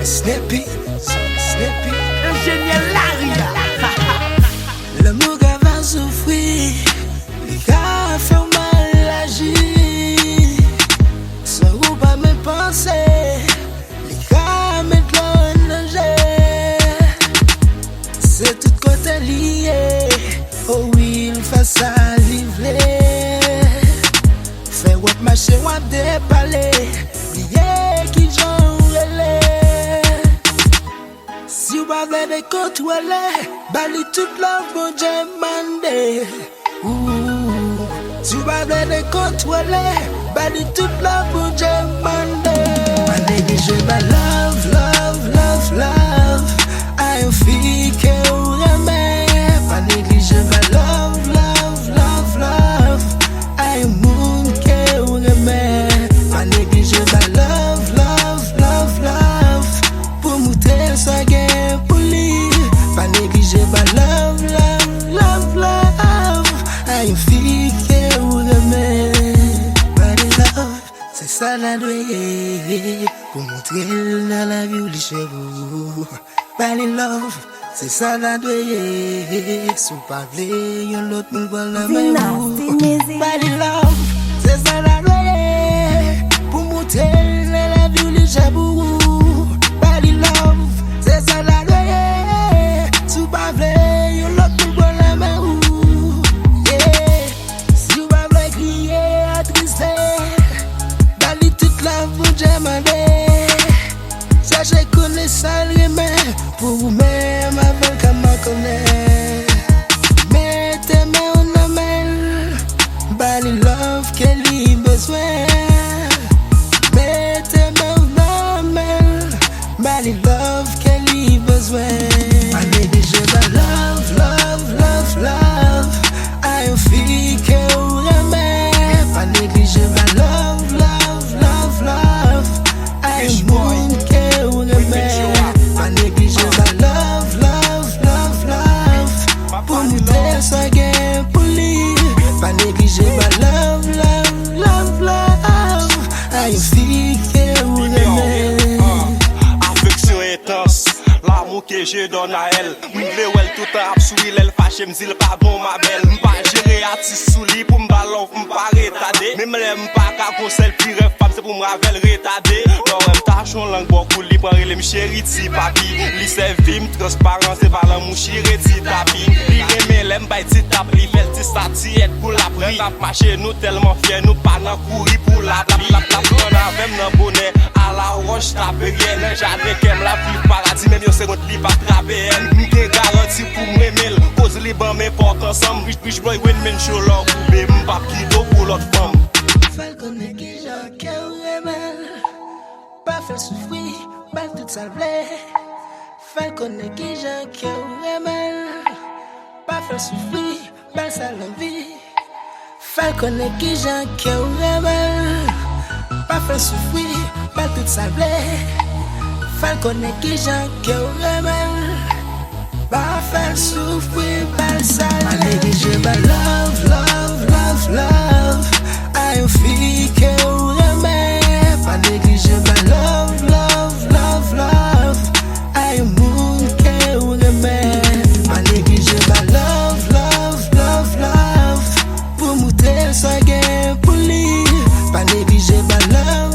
Snappy, Ingénieur Laria. l'amour va souffrir, les gars font mal agir. Sans ou pas me penser, les gars mettent en danger. C'est tout côté lié, oh oui, il fait ça livrer. Fait wap marcher, wap dépaler, lié qui j'en relais. Si vous avez des contrôlés, bali toute la bon Dieu mandé. Si vous avez des contrôlés, bali toute la bon Dieu mandé. Pas négliger ma love, love, love, love. I feel que vous aimez. Pas négliger ma love, love, love, love. I moon que vous aimez. Pas négliger ma love, love, love, love. Pour monter sa game pour lui. Pas négliger ma love, love, love, love. I feel que vous aimez. Body love, c'est ça la doyer. Pour montrer dans la vie chez vous. Body love, c'est ça la doyer. Si vous parlez, y'en l'autre nous voit la même. Body love, c'est ça la doyer. Pour montrer dans la vie chez vous. Body love, c'est ça la doyer. Si vous parlez, y'en l'autre nous voit la même. Si vous parlez, crier, attrister. Bali toute la vous demandez. Sachez connaissance remède pour vous-même avant qu'à me connaître. Mettez mes en amène. Bali love qu'elle y besoin. Mettez mes en amène. Bali love qu'elle y besoin. Allez déjà love, love, love, love. I feel que vous aimez. Pas négliger ma love, love, love, love. I moon que vous aimez. Pas négliger ma love, love, love, love. Pour nous faire sa game pour lui. Pas négliger ma love, love, love, love. I feel que vous aimez. Affection intense, l'amour que je donne à elle. M'vle ou elle tout a souri, elle fâche, m'dile pardon ma belle. M'pas gérer à ti sous lit pour m'ballon, m'pas retardé. Même l'aime pas qu'à conseil, puis rêve femme, c'est pour m'ravel retardé. Non, m'tâche en langue beaucoup, li prend relais m'chéri ti papi. Li servi m'transparent, c'est pas l'amour chiré ti tapi. Li remè l'aime bay ti tap, li fait ti statiette pour la pri. N'a marché nous tellement fiers, nous pas nan courir pour la on a même nan bonnet à la roche tape rien. J'avais qu'aime la vie paradis, même yo c'est contre li pas traver elle. M'te garanti pour m'aimer, cause li ban mes portes ensemble. Rich boy win men show love, bébé m'pa quitter pour l'autre femme. Fal connaît qui j'en cœur mal. Pas faire souffrir, pas tout ça blé. Fal connaît qui j'en cœur mal. Pas faire souffrir, pas ça l'envie. Fal connaît qui j'en cœur mal. Pas faire souffrir, pas tout ça blé. Fal connaît qui j'en cœur mal. Pas faire souffrir, pas ça. Allez, déjà, bah, love, love, love, love. I feel que vous aimez. Pas négliger ma love, love, love, love. I moon que vous aimez. Pas négliger ma love, love, love, love. Pour monter sa game pour lui. Pas négliger ma love.